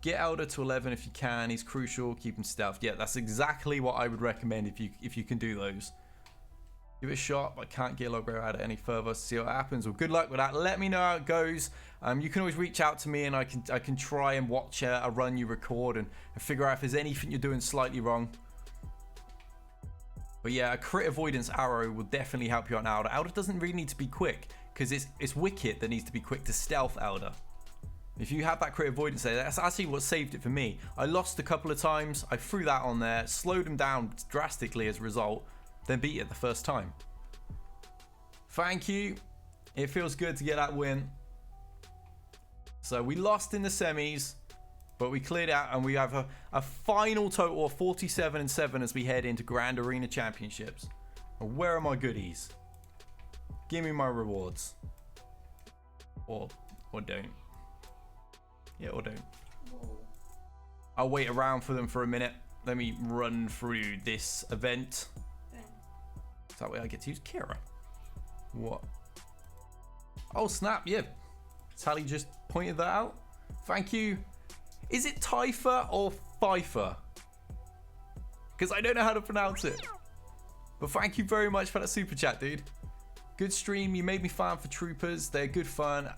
Get Elder to 11 if you can. He's crucial. Keep him stealth. Yeah, that's exactly what I would recommend if you can do those. Give it a shot, but I can't get Logray or Elder any further. See what happens. Well, good luck with that. Let me know how it goes. You can always reach out to me, and I can try and watch a run you record and figure out if there's anything you're doing slightly wrong. But yeah, a crit avoidance arrow will definitely help you out on Elder. Elder doesn't really need to be quick, because it's Wicket that needs to be quick to stealth Elder. If you have that crit avoidance there, that's actually what saved it for me. I lost a couple of times, I threw that on there, slowed him down drastically as a result, then beat it the first time. Thank you. It feels good to get that win. So we lost in the semis, but we cleared out, and we have a final total of 47-7 as we head into Grand Arena Championships. And where are my goodies? Give me my rewards. Or don't. Yeah, or don't. Whoa. I'll wait around for them for a minute. Let me run through this event. Dang. So that way I get to use Kira. What? Oh, snap. Yeah. Sally just pointed that out. Thank you. Is it Typha or Pfeiffer? Because I don't know how to pronounce it. But thank you very much for that super chat, dude. Good stream. You made me fan for troopers. They're good fun.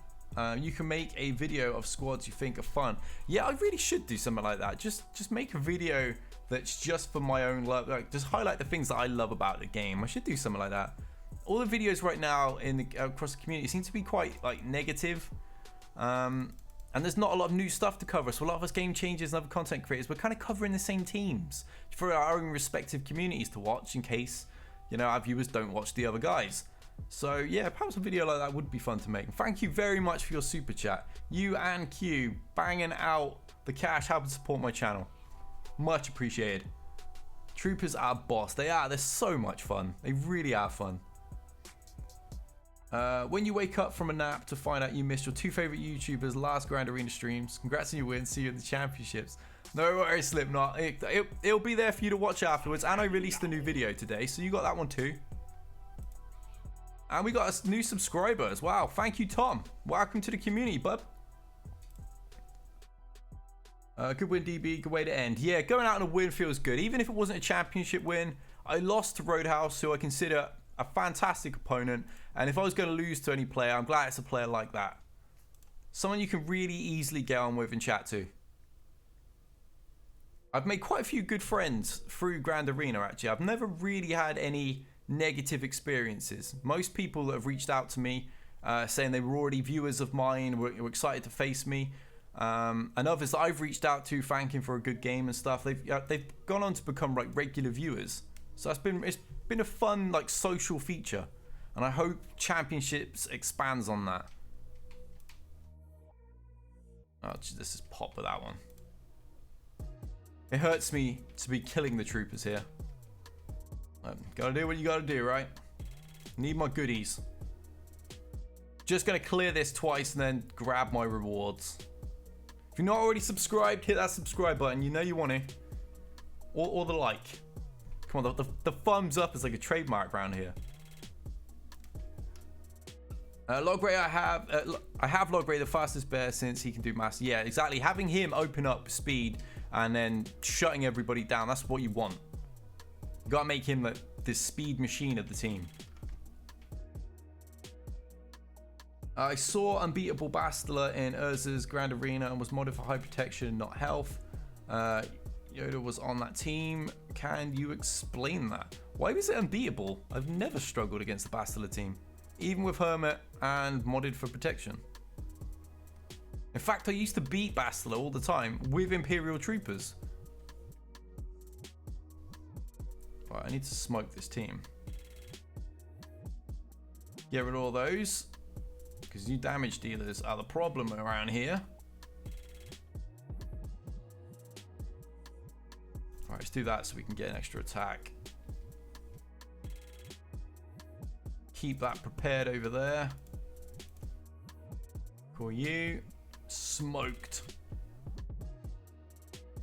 You can make a video of squads you think are fun. Yeah, I really should do something like that. Just make a video that's just for my own love. Like, just highlight the things that I love about the game. I should do something like that. All the videos right now across the community seem to be quite like negative. And there's not a lot of new stuff to cover. So a lot of us game changers and other content creators, we're kind of covering the same teams for our own respective communities to watch in case, our viewers don't watch the other guys. So yeah, perhaps a video like that would be fun to make. And thank you very much for your super chat. You and Q banging out the cash, helping support my channel. Much appreciated. Troopers are boss. They are. They're so much fun. They really are fun. When you wake up from a nap to find out you missed your two favorite YouTubers' last Grand Arena streams, congrats on your win. See you at the championships. No worries, Slipknot. It'll be there for you to watch afterwards. And I released a new video today, so you got that one too. And we got a new subscriber as well. Thank you, Tom. Welcome to the community, bub. Good win, DB. Good way to end. Yeah, going out on a win feels good. Even if it wasn't a championship win, I lost to Roadhouse, who I consider a fantastic opponent. And if I was going to lose to any player, I'm glad it's a player like that. Someone you can really easily get on with and chat to. I've made quite a few good friends through Grand Arena, actually. I've never really had any negative experiences. Most people that have reached out to me saying they were already viewers of mine, were excited to face me. And others that I've reached out to, thanking for a good game and stuff. They've gone on to become like regular viewers. So it's been a fun like social feature, and I hope Championships expands on that. Oh, let's just pop with that one. It hurts me to be killing the troopers here. Gotta do what you gotta do, right? Need my goodies. Just gonna clear this twice and then grab my rewards. If you're not already subscribed, hit that subscribe button. You know you want to. Or the like. Come on, the thumbs up is like a trademark around here. Logray, I have Logray, the fastest bear, since he can do mass. Yeah, exactly. Having him open up speed and then shutting everybody down, that's what you want. You gotta make him the speed machine of the team. I saw Unbeatable Bastila in Urza's Grand Arena and was modded for high protection, not health. Yoda was on that team. Can you explain that? Why was it unbeatable? I've never struggled against the Bastila team, even with Hermit and modded for protection. In fact, I used to beat Bastila all the time with Imperial Troopers. Right, I need to smoke this team. Get rid of all those, because new damage dealers are the problem around here. Alright, let's do that so we can get an extra attack. Keep that prepared over there. Call you. Smoked.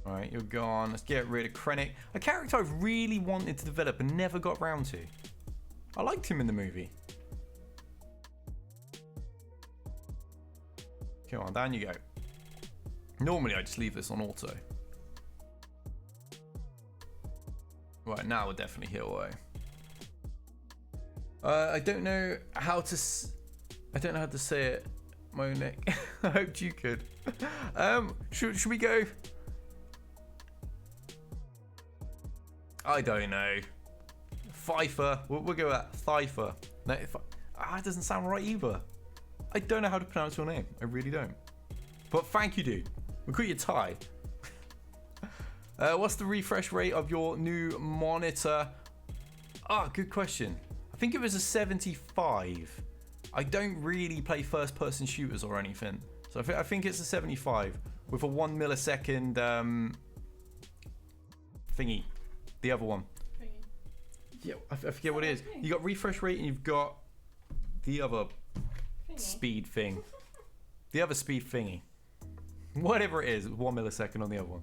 Alright, you're gone. Let's get rid of Krennic. A character I've really wanted to develop and never got round to. I liked him in the movie. Come on, down you go. Normally I just leave this on auto. Right, now we'll definitely heal away. I don't know how to say it, Monic. I hoped you could. Should we go? I don't know. Pfeiffer. We'll go with that. Pfeiffer. No, it doesn't sound right either. I don't know how to pronounce your name. I really don't. But thank you, dude. We'll call you Ty. What's the refresh rate of your new monitor? Good question. I think it was a 75. I don't really play first-person shooters or anything. So I think it's a 75 with a 1 millisecond thingy. The other one. Thingy. Yeah, I forget what it is. You got refresh rate and you've got the other speed thing. The other speed thingy. Whatever it is, 1 millisecond on the other one.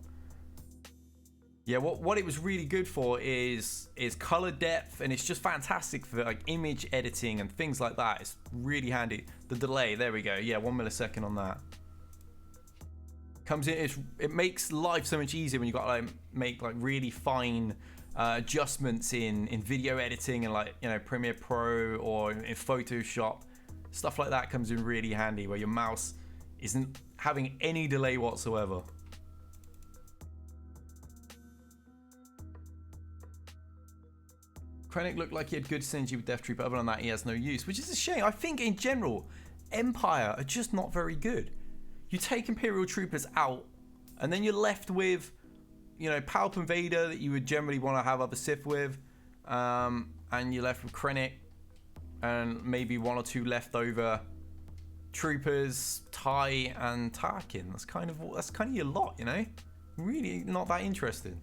Yeah, what it was really good for is color depth, and it's just fantastic for like image editing and things like that. It's really handy. The delay, there we go. Yeah, 1 millisecond on that. Comes in, it makes life so much easier when you got to like make like really fine adjustments in video editing and like, you know, Premiere Pro or in Photoshop. Stuff like that comes in really handy where your mouse isn't having any delay whatsoever. Krennic looked like he had good synergy with Death Troop, but other than that, he has no use, which is a shame. I think in general, Empire are just not very good. You take Imperial Troopers out, and then you're left with, you know, Palp and Vader that you would generally want to have other Sith with, and you're left with Krennic, and maybe 1 or 2 leftover Troopers, Ty, and Tarkin. That's kind of your lot, you know. Really not that interesting.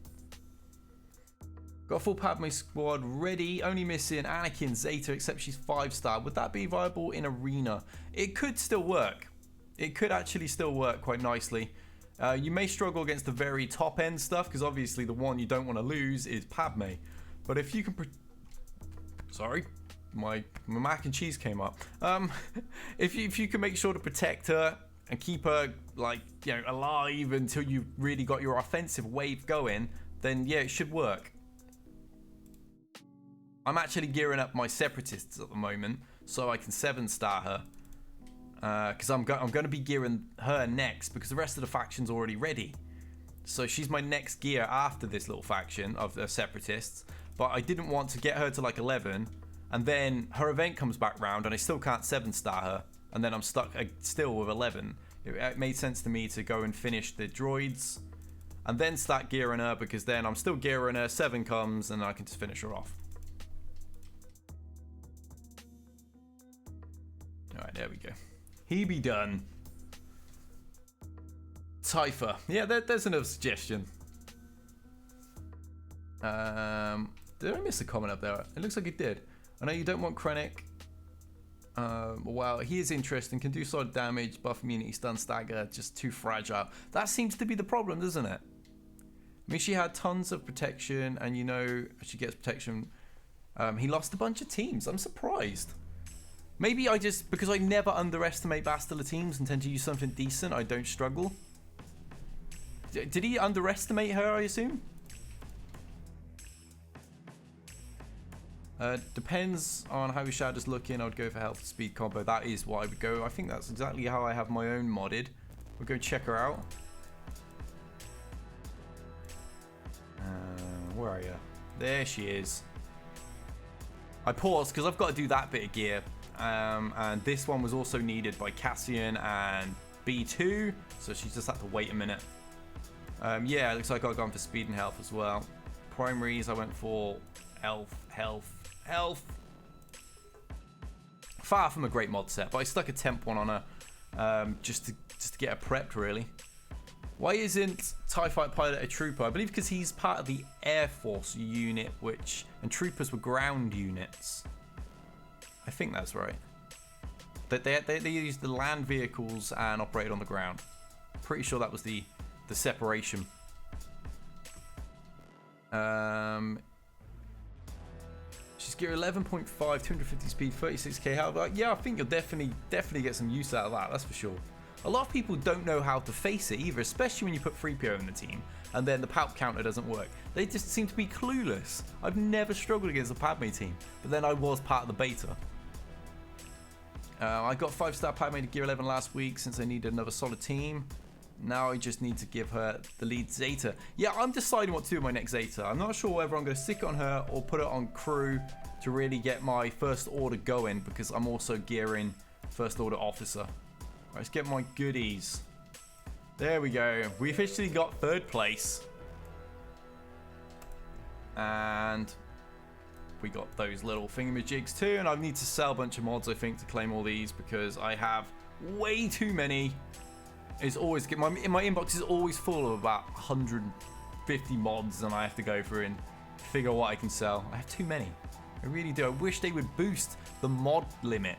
Got a full Padme squad ready, only missing Anakin, Zeta, except she's 5-star. Would that be viable in Arena? It could still work. It could actually still work quite nicely. You may struggle against the very top end stuff, because obviously the one you don't want to lose is Padme. But if you can... Sorry, my mac and cheese came up. If you can make sure to protect her and keep her, like, you know, alive until you've really got your offensive wave going, then yeah, it should work. I'm actually gearing up my Separatists at the moment so I can 7-star her. Because I'm going to be gearing her next because the rest of the faction's already ready. So she's my next gear after this little faction of the Separatists. But I didn't want to get her to like 11 and then her event comes back round and I still can't 7-star her, and then I'm stuck still with 11. It made sense to me to go and finish the droids and then start gearing her, because then I'm still gearing her, 7 comes and I can just finish her off. Alright, there we go. He be done. Typha. Yeah, there's another suggestion. Did I miss a comment up there? It looks like it did. I know you don't want Krennic. Wow, he is interesting. Can do solid damage, buff immunity, stun, stagger. Just too fragile. That seems to be the problem, doesn't it? I mean, she had tons of protection, and you know she gets protection. He lost a bunch of teams. I'm surprised. Maybe because I never underestimate Bastila teams and tend to use something decent, I don't struggle. Did he underestimate her, I assume? Depends on how your shadows looking. I would go for health and speed combo. That is what I would go. I think that's exactly how I have my own modded. We'll go check her out. Where are you? There she is. I paused because I've got to do that bit of gear. And this one was also needed by Cassian and B2. So she just had to wait a minute. Yeah, it looks like I've gone for speed and health as well. Primaries, I went for health. Far from a great mod set, but I stuck a temp one on her just to get her prepped, really. Why isn't TIE Fighter Pilot a trooper? I believe because he's part of the Air Force unit, and troopers were ground units. I think that's right. They used the land vehicles and operated on the ground. Pretty sure that was the separation. She's gear 11.5, 250 speed, 36k health. Yeah, I think you'll definitely get some use out of that. That's for sure. A lot of people don't know how to face it either, especially when you put 3PO in the team and then the PALP counter doesn't work. They just seem to be clueless. I've never struggled against the Padme team, but then I was part of the beta. I got 5-star Padme to gear 11 last week since I needed another solid team. Now I just need to give her the lead Zeta. Yeah, I'm deciding what to do with my next Zeta. I'm not sure whether I'm going to stick it on her or put it on crew to really get my first order going, because I'm also gearing first order officer. Right, let's get my goodies. There we go. We officially got 3rd place. And we got those little thingamajigs too. And I need to sell a bunch of mods, I think, to claim all these, because I have way too many. It's always my inbox is always full of about 150 mods, and I have to go through and figure what I can sell. I have too many. I really do. I wish they would boost the mod limit.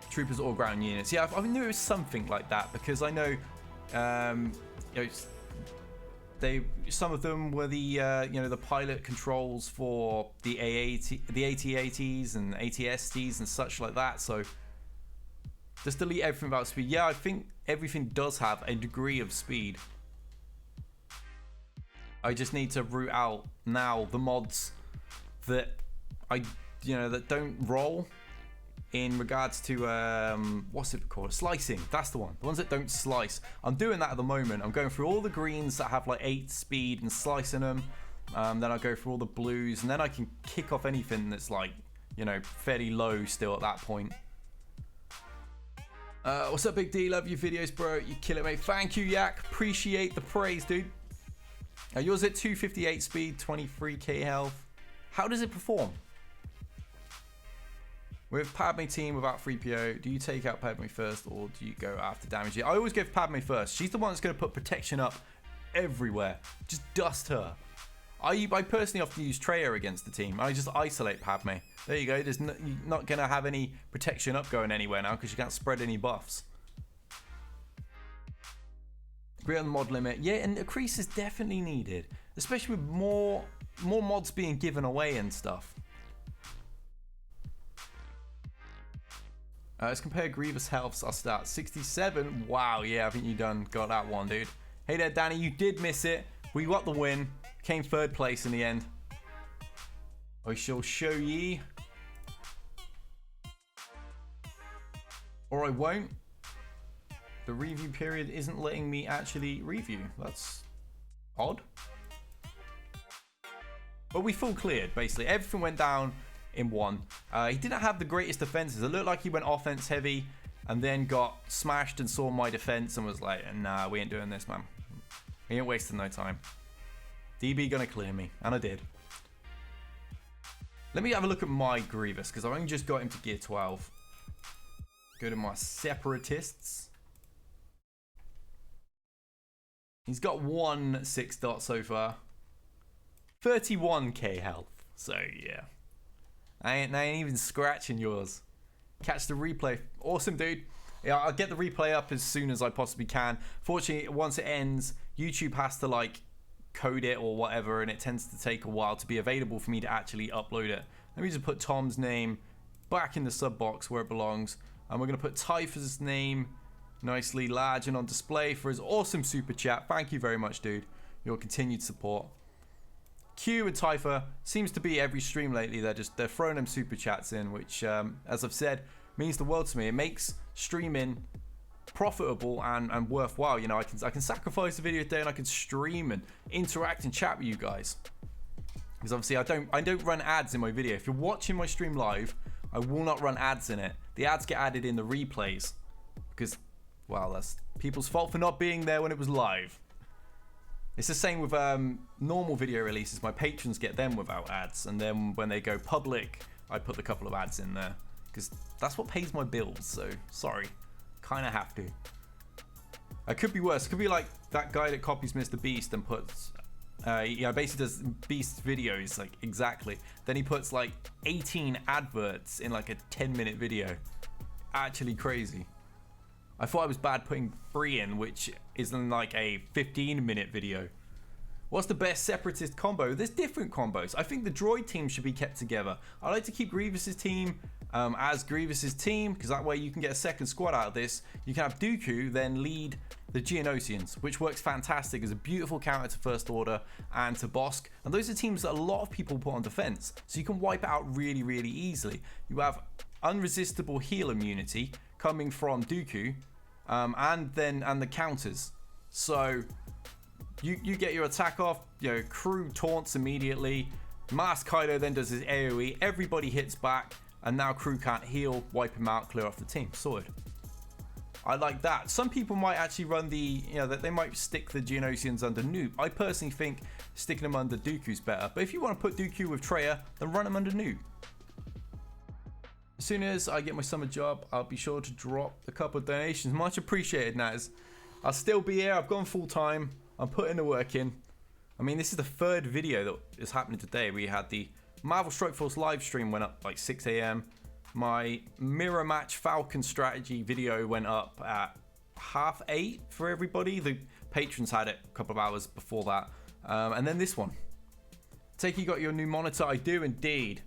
Troopers or ground units. Yeah, I knew it was something like that, because I know, you know, some of them were the you know, the pilot controls for the AT-ATs and AT-STs and such like that. So just delete everything about speed. Yeah, I think everything does have a degree of speed. I just need to root out now the mods that that don't roll in regards to what's it called? Slicing. That's the one. The ones that don't slice. I'm doing that at the moment. I'm going through all the greens that have like 8 speed and slicing them. Then I'll go through all the blues, and then I can kick off anything that's like, you know, fairly low still at that point. What's up, Big D? Love your videos, bro. You kill it, mate. Thank you, Yak. Appreciate the praise, dude. Yours at 258 speed, 23k health. How does it perform? With Padme team without 3PO, do you take out Padme first or do you go after damage? I always go for Padme first. She's the one that's going to put protection up everywhere. Just dust her. I personally often use Traya against the team. I just isolate Padme. There you go. You're not going to have any protection up going anywhere now because you can't spread any buffs. Agree on the mod limit. Yeah, and a crease is definitely needed, especially with more mods being given away and stuff. Let's compare Grievous healths. I'll start 67. Wow, yeah, I think you got that one, dude. Hey there, Danny. You did miss it. We got the win. Came 3rd place in the end. I shall show ye. Or I won't. The review period isn't letting me actually review. That's odd. But we full cleared, basically. Everything went down in one. He didn't have the greatest defenses. It looked like he went offense heavy and then got smashed and saw my defense and was like, nah, we ain't doing this, man. We ain't wasting no time. DB gonna clear me. And I did. Let me have a look at my Grievous, because I've only just got him to gear 12. Go to my Separatists. He's got 1 6 dot so far. 31k health. So, yeah. I ain't even scratching yours. Catch the replay. Awesome, dude. Yeah, I'll get the replay up as soon as I possibly can. Fortunately, once it ends, YouTube has to, like, code it or whatever, and it tends to take a while to be available for me to actually upload it. Let me just put Tom's name back in the sub box where it belongs, and we're going to put Typha's name nicely large and on display for his awesome super chat. Thank you very much, dude. Your continued support. Q and Typha seems to be every stream lately. They're throwing them super chats in, which as I've said, means the world to me. It makes streaming profitable and worthwhile. You know, I can sacrifice a video a day and I can stream and interact and chat with you guys, because obviously I don't run ads in my video. If you're watching my stream live, I will not run ads in it. The ads get added in the replays because, well, that's people's fault for not being there when it was live. It's the same with normal video releases. My patrons get them without ads, and then when they go public, I put a couple of ads in there because that's what pays my bills. So sorry, kind of have to. It could be worse. It could be like that guy that copies Mr. Beast and puts, basically does Beast videos like exactly. Then he puts like 18 adverts in like a 10-minute video. Actually crazy. I thought I was bad putting 3 in, which is in like a 15-minute video. What's the best Separatist combo? There's different combos. I think the droid team should be kept together. I like to keep Grievous's team as Grievous's team, because that way you can get a second squad out of this. You can have Dooku then lead the Geonosians, which works fantastic as a beautiful counter to First Order and to Bosk. And those are teams that a lot of people put on defense, so you can wipe it out really, really easily. You have unresistible heal immunity coming from Dooku, and the counters. So you get your attack off, you know, crew taunts immediately. Mask Kaido then does his AoE, everybody hits back, and now crew can't heal, wipe him out, clear off the team. Sorted. I like that. Some people might actually run they might stick the Geonosians under Noob. I personally think sticking them under Dooku's better, but if you want to put Dooku with Traya, then run them under Noob. As soon as I get my summer job, I'll be sure to drop a couple of donations. Much appreciated, Naz. I'll still be here. I've gone full time. I'm putting the work in. I mean, this is the 3rd video that is happening today. We had the Marvel Strike Force live stream went up like 6 a.m. My mirror match Falcon strategy video went up at 8:30 for everybody. The patrons had it a couple of hours before that. And then this one. Take you got your new monitor. I do indeed.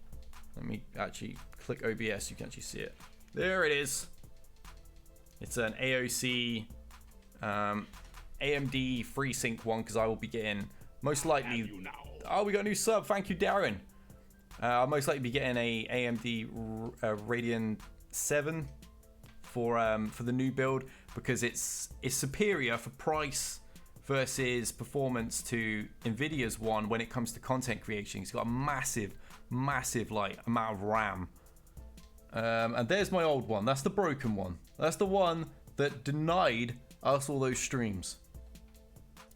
Let me actually click OBS, you can actually see it. There it is. It's an AOC AMD FreeSync one, because I will be getting most likely. Oh, we got a new sub. Thank you, Darren. I'll most likely be getting a AMD Radeon 7 for the new build, because it's superior for price versus performance to Nvidia's one when it comes to content creation. It's got a massive like amount of RAM. And there's my old one. That's the broken one. That's the one that denied us all those streams.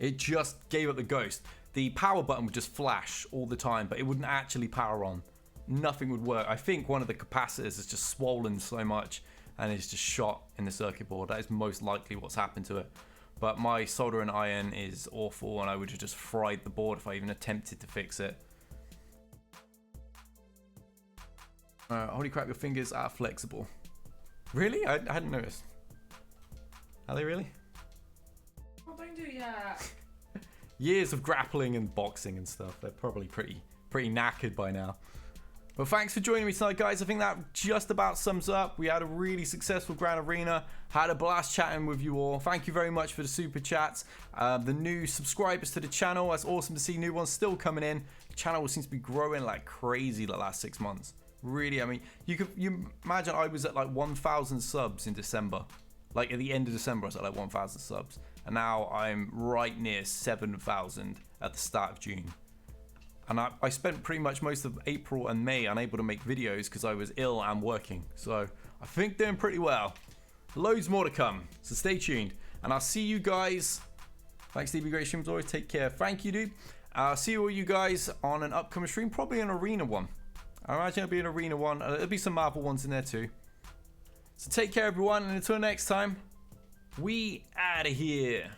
It just gave up the ghost. The power button would just flash all the time, but it wouldn't actually power on. Nothing would work. I think one of the capacitors is just swollen so much and it's just shot in the circuit board. That is most likely what's happened to it. But my solder and iron is awful, and I would have just fried the board if I even attempted to fix it. Holy crap, your fingers are flexible. Really? I hadn't noticed. Are they really? Oh, don't do that. Years of grappling and boxing and stuff. They're probably pretty knackered by now. Well, thanks for joining me tonight, guys. I think that just about sums up. We had a really successful Grand Arena. Had a blast chatting with you all. Thank you very much for the super chats. The new subscribers to the channel. That's awesome to see new ones still coming in. The channel seems to be growing like crazy the last 6 months. Really, I mean, you imagine I was at like 1,000 subs in December. Like at the end of December, I was at like 1,000 subs. And now I'm right near 7,000 at the start of June. And I spent pretty much most of April and May unable to make videos because I was ill and working. So I think doing pretty well. Loads more to come, so stay tuned. And I'll see you guys. Thanks, DB Great Streams. Always take care. Thank you, dude. I'll see all you guys on an upcoming stream, probably an arena one. I imagine it'll be an arena one. There'll be some Marvel ones in there too. So take care, everyone, and until next time, we out of here.